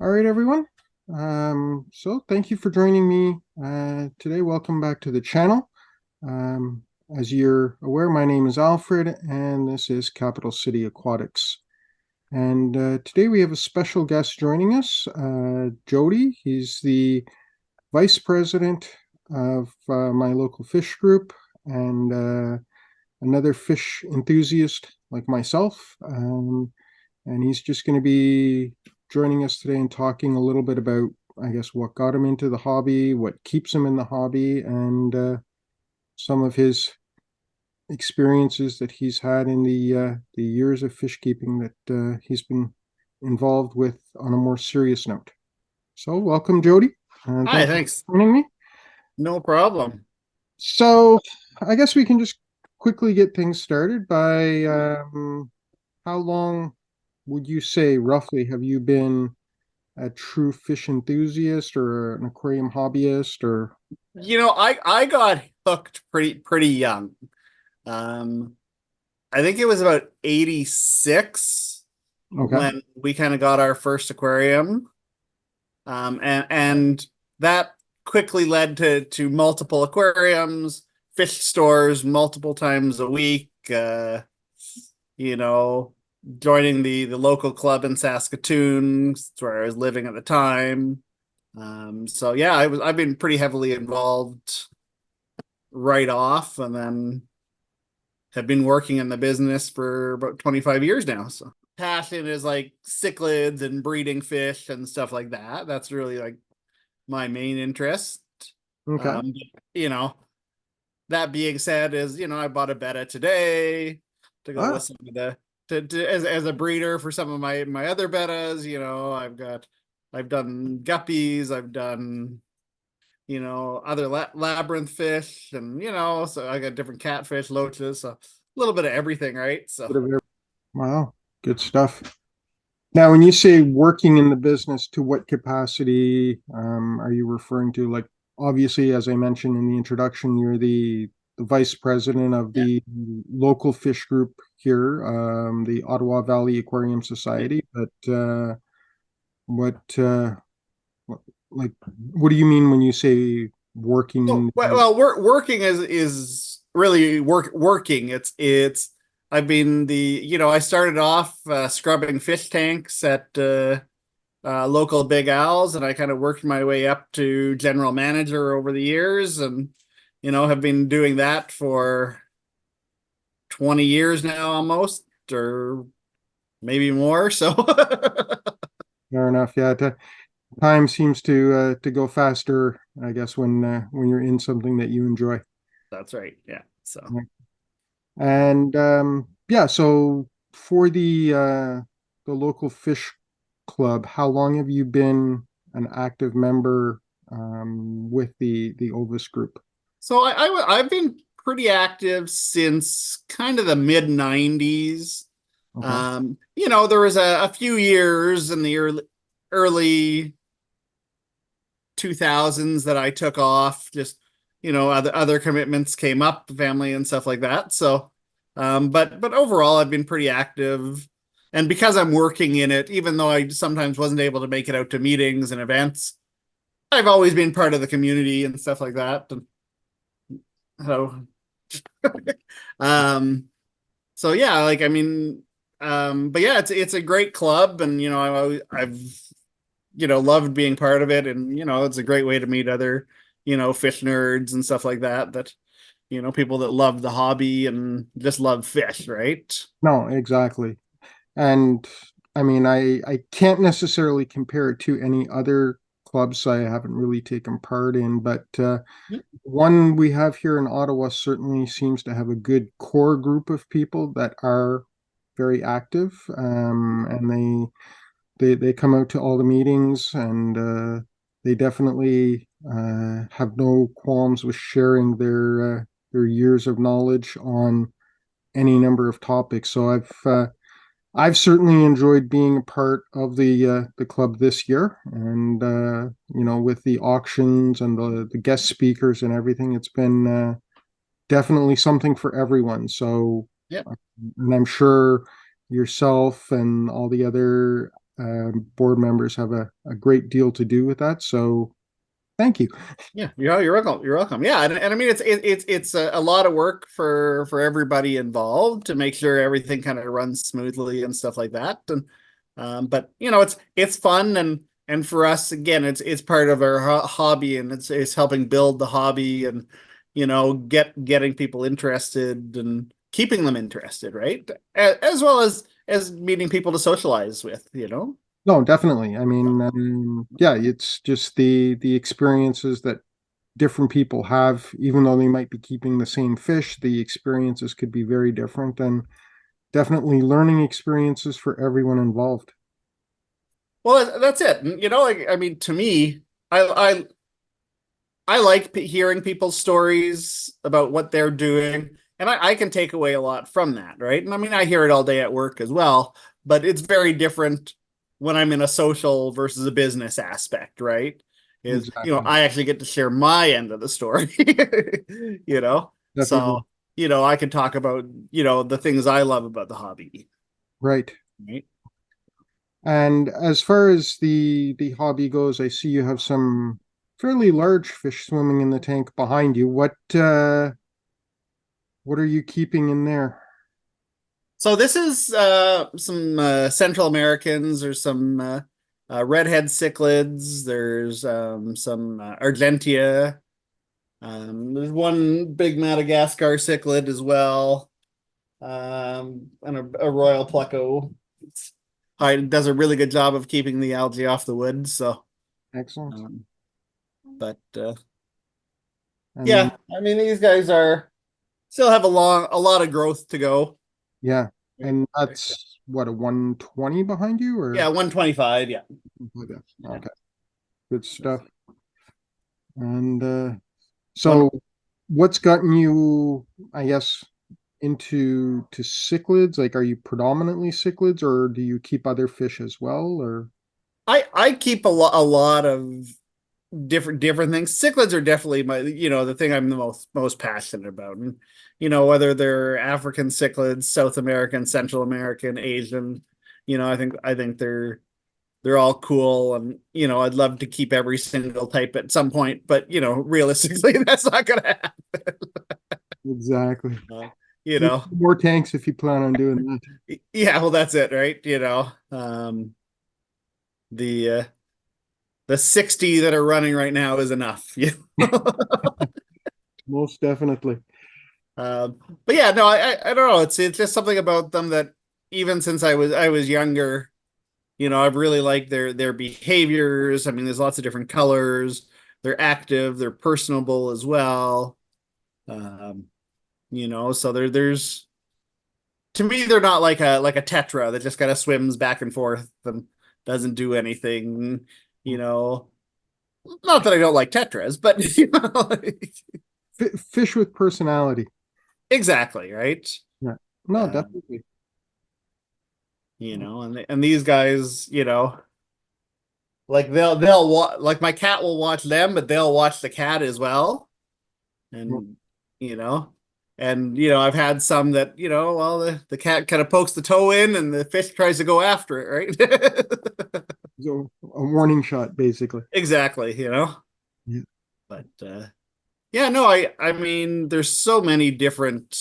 All right, everyone. So thank you for joining me today. Welcome back to the channel. Um, as you're aware, my name is Alfred, and this is Capital City Aquatics. And today we have a special guest joining us, Jody. He's the vice president of my local fish group and another fish enthusiast like myself. And he's just going to be joining us today and talking a little bit about, I guess, what got him into the hobby, what keeps him in the hobby, and some of his experiences that he's had in the years of fish keeping that he's been involved with on a more serious note. So, welcome, Jody. Hi, Thank you thanks. for joining me. No problem. So, I guess we can just quickly get things started by how long would you say roughly have you been a true fish enthusiast or an aquarium hobbyist or I got hooked pretty young. Um, I think it was about 86 okay. when we kind of got our first aquarium. And that quickly led to multiple aquariums, fish stores multiple times a week, you know, joining the local club in Saskatoon, where I was living at the time. So yeah, I've been pretty heavily involved right off, and then have been working in the business for about 25 years now. So passion is like cichlids and breeding fish and stuff like that. That's really like my main interest. Okay. You know, that being said, I bought a betta today to go with Ah, some of the as a breeder for some of my other bettas. I've done guppies, I've done other labyrinth fish, and so I got different catfish, loaches, so a little bit of everything, right? So bit of it. Wow, good stuff. Now, when you say working in the business, to what capacity are you referring to? Like, obviously, as I mentioned in the introduction, you're the vice president of yeah, the local fish group here, the Ottawa Valley Aquarium yeah. Society. But what, what, like, what do you mean when you say working in So the business? well, working is really working. It's I've been I started off scrubbing fish tanks at local Big Al's, and I kind of worked my way up to general manager over the years, and have been doing that for 20 years now almost, or maybe more. So Fair enough. Yeah, time seems to go faster, I guess, when you're in something that you enjoy. that's right. Yeah. So And yeah, so for the local fish club, how long have you been an active member with the Ovis group? I've been pretty active since kind of the mid 90s. Okay. There was a few years in the early 2000s that I took off. Just other commitments came up, family and stuff like that. So, but overall, I've been pretty active, and because I'm working in it, even though I sometimes wasn't able to make it out to meetings and events, I've always been part of the community and stuff like that. And so, um, so yeah, like I mean, but yeah, it's a great club, and I've loved being part of it, and it's a great way to meet other fish nerds and stuff like that. That people that love the hobby and just love fish, right? No, exactly. And I mean, I can't necessarily compare it to any other clubs I haven't really taken part in, but one we have here in Ottawa certainly seems to have a good core group of people that are very active, and they come out to all the meetings, and they definitely have no qualms with sharing their years of knowledge on any number of topics. So I've certainly enjoyed being a part of the club this year, and with the auctions and the guest speakers and everything, it's been definitely something for everyone. So, Yeah. and I'm sure yourself and all the other board members have a great deal to do with that. So thank you. Yeah, you're welcome. You're welcome. Yeah, and I mean it's a lot of work for everybody involved to make sure everything kind of runs smoothly and stuff like that. And but you know it's fun and for us again it's part of our hobby and it's helping build the hobby and you know getting people interested and keeping them interested, right? As well as meeting people to socialize with, you know. No, definitely. I mean, yeah, it's just the experiences that different people have, even though they might be keeping the same fish, the experiences could be very different and definitely learning experiences for everyone involved. Well, that's it. You know, like I mean, to me, I I like hearing people's stories about what they're doing, and I can take away a lot from that, right? And I mean, I hear it all day at work as well, but it's very different when I'm in a social versus a business aspect, right? Is, you know, Exactly. I actually get to share my end of the story, you know? Definitely. So, you know, I can talk about, you know, the things I love about the hobby, Right. right? And as far as the hobby goes, I see you have some fairly large fish swimming in the tank behind you. What are you keeping in there? So this is some Central Americans. There's some redhead cichlids. There's some Argentia. There's one big Madagascar cichlid as well, and a Royal Pleco. It does a really good job of keeping the algae off the wood. So, Excellent. um, but And yeah, I mean these guys are still have a lot of growth to go. yeah, and that's what, a 120 behind you Yeah, or 125. Yeah. okay, Yeah. okay, good stuff. And One so what's gotten you, I guess, into cichlids? Like, are you predominantly cichlids or do you keep other fish as well? Or I keep a lot of different things. Cichlids are definitely my you know the thing I'm the most passionate about, and you know whether they're African cichlids, South American, Central American, Asian, you know I think they're all cool, and you know I'd love to keep every single type at some point, but you know realistically that's not gonna happen. exactly. Uh, you Need know, more tanks if you plan on doing that. yeah, well that's it, right? You know, the uh, the 60 that are running right now is enough. You know? Most definitely. Um, but yeah, no, I don't know. It's just something about them that even since I was younger, you know, I've really liked their behaviors. I mean, there's lots of different colors. They're active. They're personable as well. Um, you know, so there's to me they're not like a tetra that just kind of swims back and forth and doesn't do anything. You know, not that I don't like tetras, but you know, Fish with personality. exactly right. Yeah. No, Uh, definitely. you know, and these guys, you know, like they'll like my cat will watch them, but they'll watch the cat as well. And you know, and you know, I've had some that, you know, well the cat kind of pokes the toe in and the fish tries to go after it, right? So a warning shot, basically. Exactly, you know. Yeah. But yeah, no, I mean there's so many different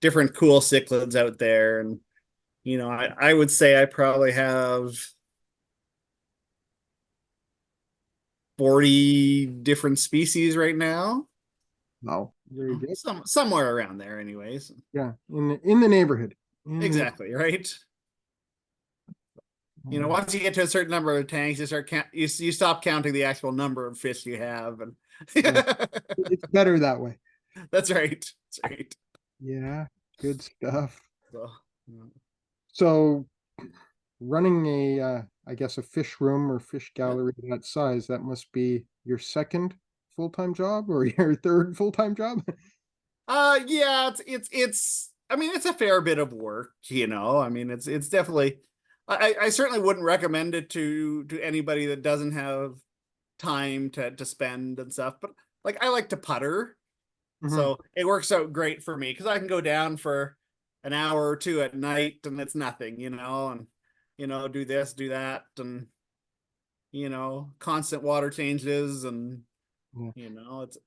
cool cichlids out there and you know, I would say I probably have 40 different species right now. Wow. Very good. Somewhere around there anyways. Yeah. In the neighborhood. In the, Exactly, right? You know, um, once you get to a certain number of tanks, you stop counting the actual number of fish you have and yeah. It's better that way. that's right. That's right. Yeah. Good stuff. So, mm. So running I guess a fish room or fish gallery that size, that must be your second full-time job or your third full-time job? Yeah, it's I mean it's a fair bit of work, you know. I mean it's definitely I certainly wouldn't recommend it to anybody that doesn't have time to spend and stuff. But like I like to putter, Hmm. so it works out great for me because I can go down for an hour or two at night and it's nothing, you know. And do this, do that, and constant water changes, and Yeah. it's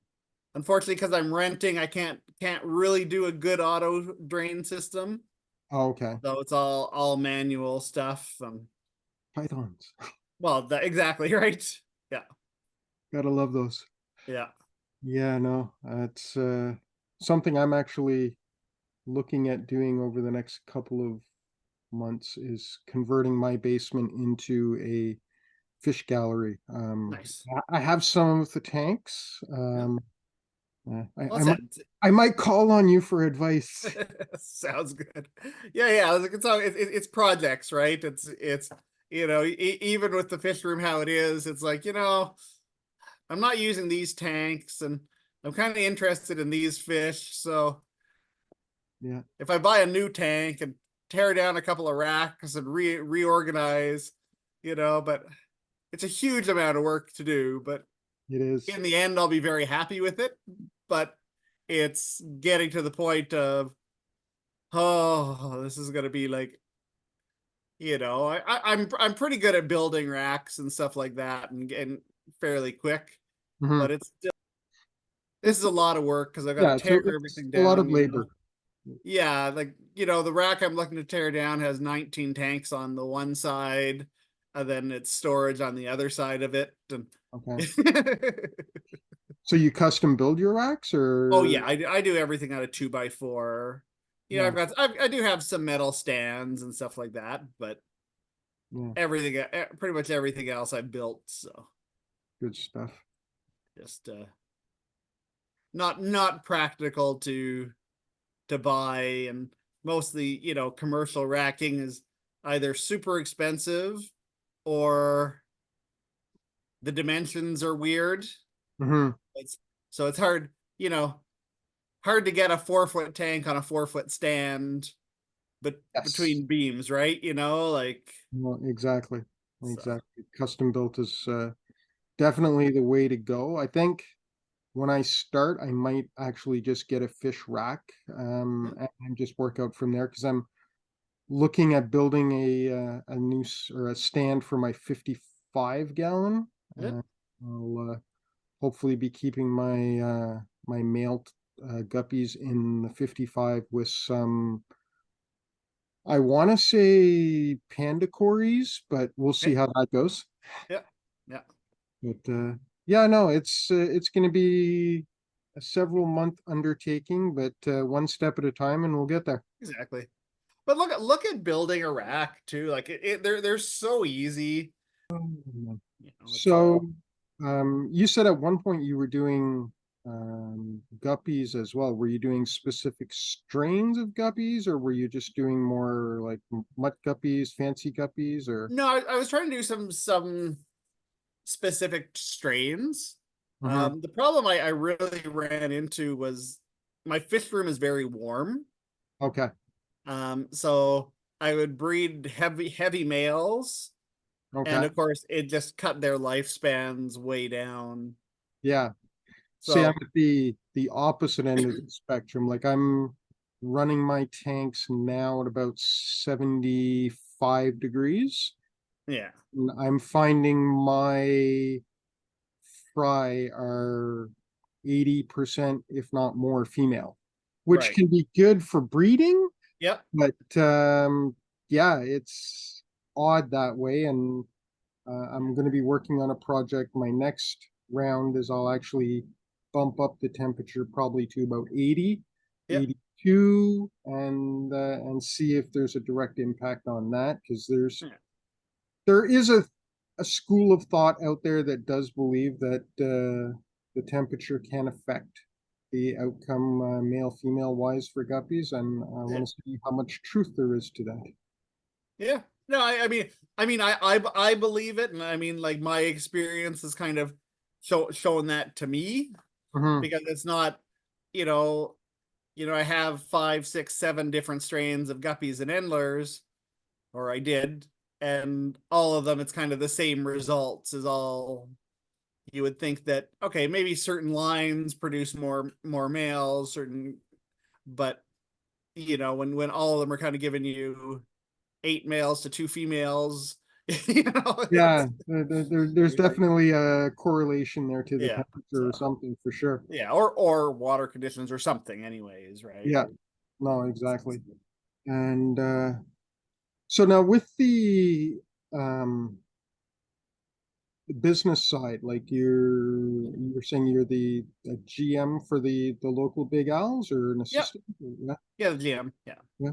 unfortunately because I'm renting, I can't really do a good auto drain system. Oh, okay. So it's all manual stuff. Pythons. Well, exactly right. Yeah, Gotta love those. yeah. Yeah, no, it's something I'm actually looking at doing over the next couple of months is converting my basement into a fish gallery. Nice. I have some of the tanks. Yeah. I, Well, I might I might call on you for advice. sounds good. Yeah. It's projects, right? It's even with the fish room how it is, it's like I'm not using these tanks, and I'm kind of interested in these fish. So Yeah, if I buy a new tank and tear down a couple of racks and reorganize, but it's a huge amount of work to do. But it is. in the end, I'll be very happy with it. But it's getting to the point of, oh, this is going to be like, I'm pretty good at building racks and stuff like that, and fairly quick. Mhm. But this is It's a lot of work because I've got to yeah, tear it's everything a lot of down. labor. Yeah, like the rack I'm looking to tear down has 19 tanks on the one side, and then it's storage on the other side of it. And Okay. So you custom build your racks oh or yeah, I do everything out of 2x4. yeah, I do have some metal stands and stuff like that, but yeah, pretty much everything else I built. So good stuff. just not practical to buy, and mostly commercial racking is either super expensive or the dimensions are weird. Hmm. It's so it's hard to get a 4 foot tank on a 4 foot stand, but Yes. between beams, right? Like Well, exactly. so. Exactly. Custom built is definitely the way to go. I think when I start, I might actually just get a fish rack Yeah, and just work out from there because I'm looking at building a new or a stand for my 55 gallon. yeah, I'll hopefully be keeping my male guppies in the 55 with some. I want to say panda cories, but we'll see okay, how that goes. yeah, yeah, But yeah, no, it's going to be a several month undertaking, but one step at a time, and we'll get there. exactly. But look at building a rack too. Like they're so easy. It's all. So, you said at one point you were doing guppies as well. Were you doing specific strains of guppies, or were you just doing more like mutt guppies, fancy guppies, or? No, I was trying to do some specific strains. Mhm. The problem I really ran into was my fish room is very warm. Okay, So I would breed heavy males, okay, and of course it just cut their lifespans way down. yeah. See, I'm So at the opposite end of the spectrum. Like I'm running my tanks now at about 75 degrees. yeah, And I'm finding my fry are 80%, if not more, female, which right. can be good for breeding, Yep. but yeah, it's odd that way. And I'm going to be working on a project. My next round is I'll actually bump up the temperature probably to about 80, Yep. 82, and see if there's a direct impact on that because Yeah. there is a school of thought out there that does believe that the temperature can affect the outcome male female wise for guppies, and I Yeah. want to see how much truth there is to that. Yeah. No, I believe it, and I mean, like my experience is kind of showing that to me, Mhm. because it's not, you know, I have 5, 6, 7 different strains of guppies and endlers, or I did, and all of them, it's kind of the same results. Is all you would think that okay, maybe certain lines produce more males, certain, but when all of them are kind of giving you 8 males to 2 females. You know, Yeah, there's definitely a correlation there to the yeah. temperature or So something for sure. yeah, or water conditions or something, anyways, right? Yeah, no, exactly. And so now with um the business side, like you're saying you're the GM for the local Big Owls or an Yep. assistant? Yeah, Yeah, the GM. Yeah. yeah.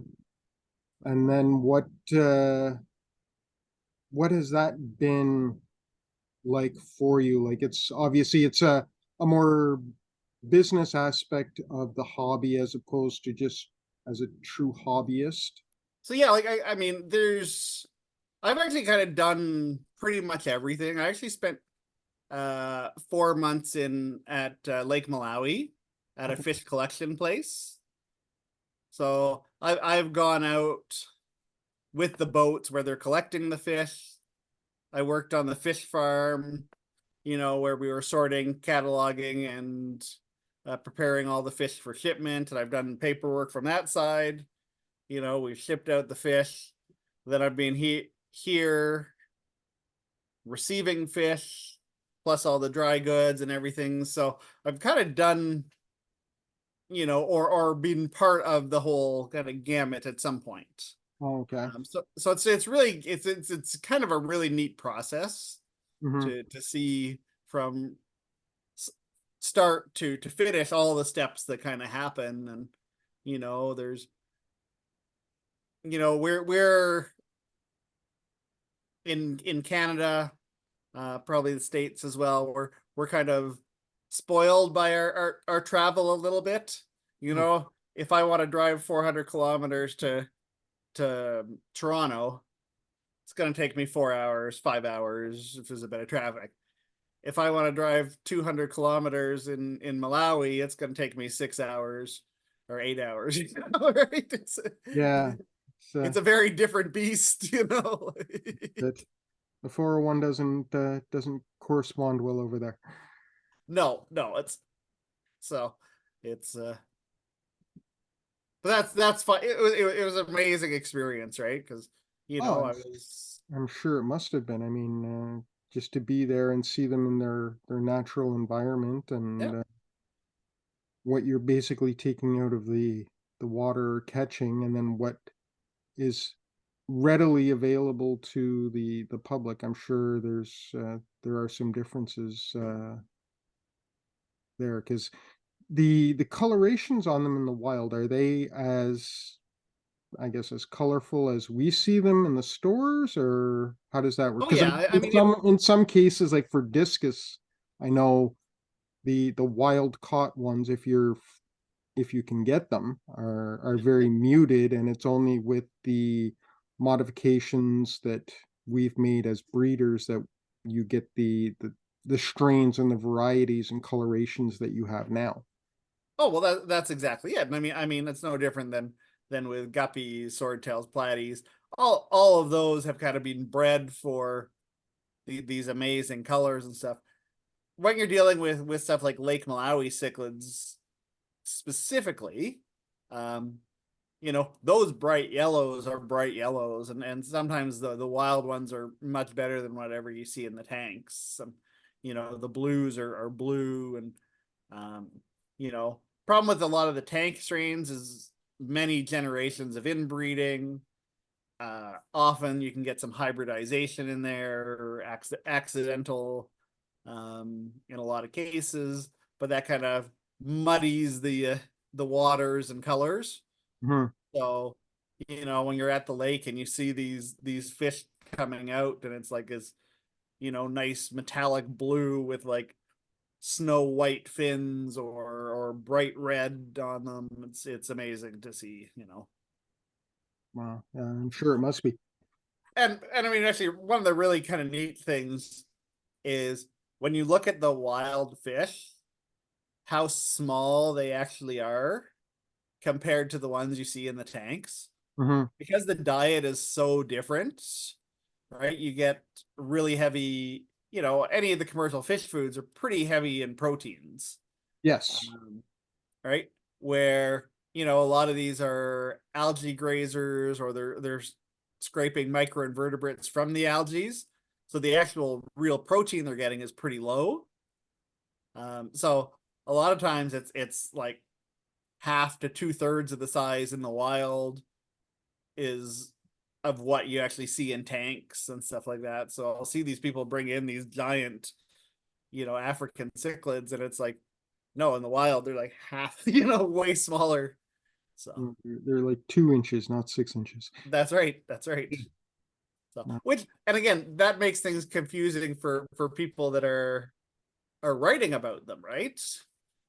And then what has that been like for you? Like it's obviously it's a more business aspect of the hobby as opposed to just as a true hobbyist. So yeah, like I mean, I've actually kind of done pretty much everything. I actually spent 4 months in at Lake Malawi at a Okay. fish collection place. So I've gone out with the boats where they're collecting the fish. I worked on the fish farm, where we were sorting, cataloging, and preparing all the fish for shipment. And I've done paperwork from that side. We've shipped out the fish. Then I've been here receiving fish, plus all the dry goods and everything. So I've kind of done, or been part of the whole kind of gamut at some point. Oh, okay. So it's really it's kind of a really neat process Hmm. to see from start to finish all the steps that kind of happen. And there's we're in Canada, probably the States as well. We're kind of spoiled by our travel a little bit. If I want to drive 400 kilometers to Toronto, it's going to take me 4 hours, 5 hours if there's a bit of traffic. If I want to drive 200 kilometers in Malawi, it's going to take me 6 hours or 8 hours. Right? Yeah, it's It's a very different beast. that the 401 doesn't correspond well over there. No, no, so it's but that's fun. It was an amazing experience, right? Because Oh, I was I'm sure it must have been. I mean, just to be there and see them in their natural environment and yeah. what you're basically taking out of the water catching, and then what is readily available to the public. I'm sure there are some differences there because the colorations on them in the wild, are they as, I guess, as colorful as we see them in the stores, or how does that work? Oh Because yeah, I mean, if in some cases, like for discus, I know the wild caught ones, if you can get them, are very muted, and it's only with the modifications that we've made as breeders that you get the strains and the varieties and colorations that you have now. oh well, that's exactly it. And I mean, it's no different than with guppies, swordtails, platies. All of those have kind of been bred for these amazing colors and stuff. When you're dealing with stuff like Lake Malawi cichlids specifically, um, those bright yellows are bright yellows, and sometimes the wild ones are much better than whatever you see in the tanks. The blues are blue, and um, problem with a lot of the tank strains is many generations of inbreeding. Often you can get some hybridization in there, or accidental, in a lot of cases, but that kind of muddies the waters and colors. Mhm. So, when you're at the lake and you see these fish coming out, and it's like this, nice metallic blue with like snow white fins or bright red on them. It's amazing to see. Wow, I'm sure it must be. And I mean, actually, one of the really kind of neat things is when you look at the wild fish, how small they actually are compared to the ones you see in the tanks, Hmm. because the diet is so different, right? You get really heavy, any of the commercial fish foods are pretty heavy in proteins, Yes. um, right? Where, a lot of these are algae grazers, or they're scraping microinvertebrates from the algae. So the actual real protein they're getting is pretty low. So a lot of times it's like half to 2/3 of the size in the wild is of what you actually see in tanks and stuff like that. So I'll see these people bring in these giant, African cichlids, and it's like, no, in the wild they're like half, way smaller. So They're like 2 inches, not 6 inches. that's right. That's right. So which, and again, that makes things confusing for people that are writing about them, right?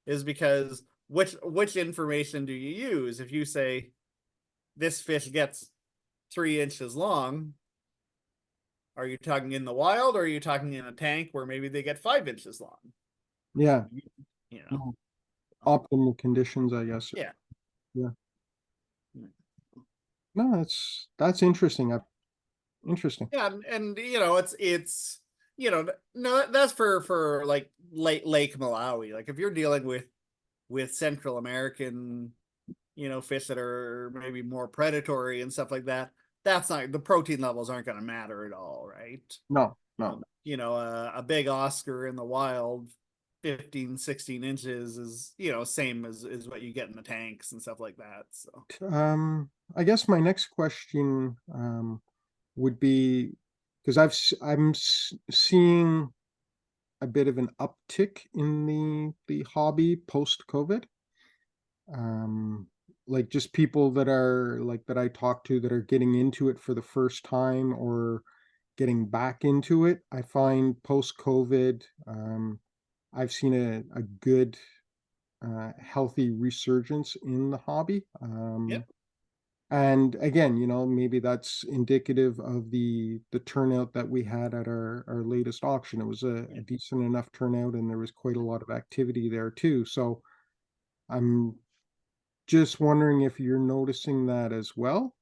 Is because which information do you use? If you say this fish gets 3 inches long, are you talking in the wild, or are you talking in a tank where maybe they get 5 inches long? Yeah. You know, Optimal conditions, I guess. yeah. Yeah. No, that's interesting. Interesting. Yeah, and it's no, that's for like Lake Malawi. Like if you're dealing with Central American, fish that are maybe more predatory and stuff like that, that's not, the protein levels aren't going to matter at all, right? No, no. A big Oscar in the wild, 15, 16 inches is, same as what you get in the tanks and stuff like that. So I guess my next question would be, because I'm seeing a bit of an uptick in the hobby post COVID. Like just people that are like that I talk to that are getting into it for the first time or getting back into it. I find post COVID, I've seen a good healthy resurgence in the hobby. yep. And again, maybe that's indicative of the turnout that we had at our latest auction. It was a decent enough turnout, and there was quite a lot of activity there too. So I'm just wondering if you're noticing that as well.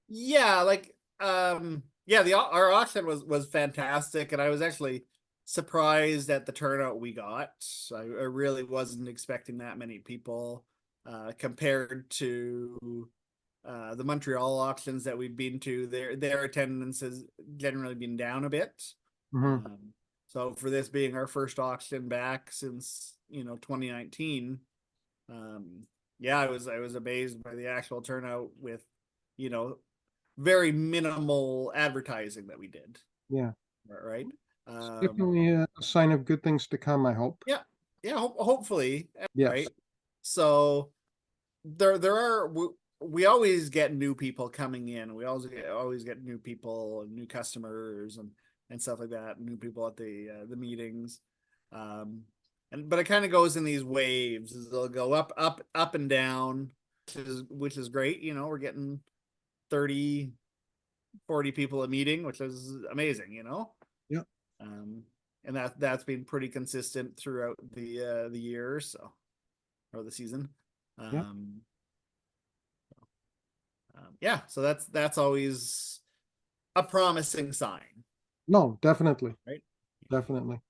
Yeah, like yeah, the our auction was fantastic, and I was actually surprised at the turnout we got. I really wasn't expecting that many people compared to the Montreal auctions that we've been to. Their attendance has generally been down a bit. Mm-hmm. So for this being our first auction back since 2019, yeah, I was amazed by the actual turnout with you know very minimal advertising that we did. Yeah, Right. it's definitely a sign of good things to come, I hope. Yeah. Yeah. Hopefully. Yes. Right. So there are, we always get new people coming in. We always get new people and new customers and stuff like that. New people at the meetings. But it kind of goes in these waves. They'll go up and down, which is great. We're getting 30, 40 people a meeting, which is amazing, Yeah. And that's been pretty consistent throughout the year, so, or the season. Yeah. Yeah, so that's always a promising sign, No, definitely. right? Definitely.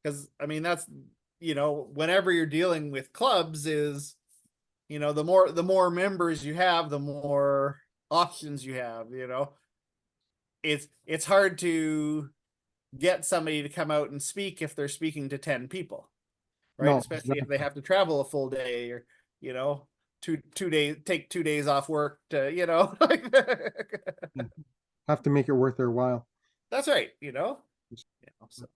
Because I mean that's, whenever you're dealing with clubs, is the more members you have, the more options you have. It's hard to get somebody to come out and speak if they're speaking to 10 people, right? No, Especially if they have to travel a full day, or two days, take 2 days off work to have to make it worth their while. that's right. So.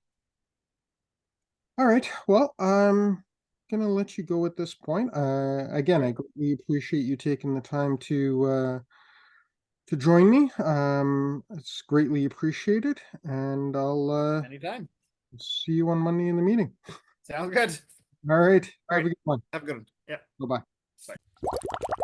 All right. Well, I'm gonna let you go at this point. Again, I greatly appreciate you taking the time to join me. It's greatly appreciated, and I'll Anytime. see you on Monday in the meeting. Sounds good. All right. All Have right. a good one. Have a good one. Yeah. Bye-bye. Bye.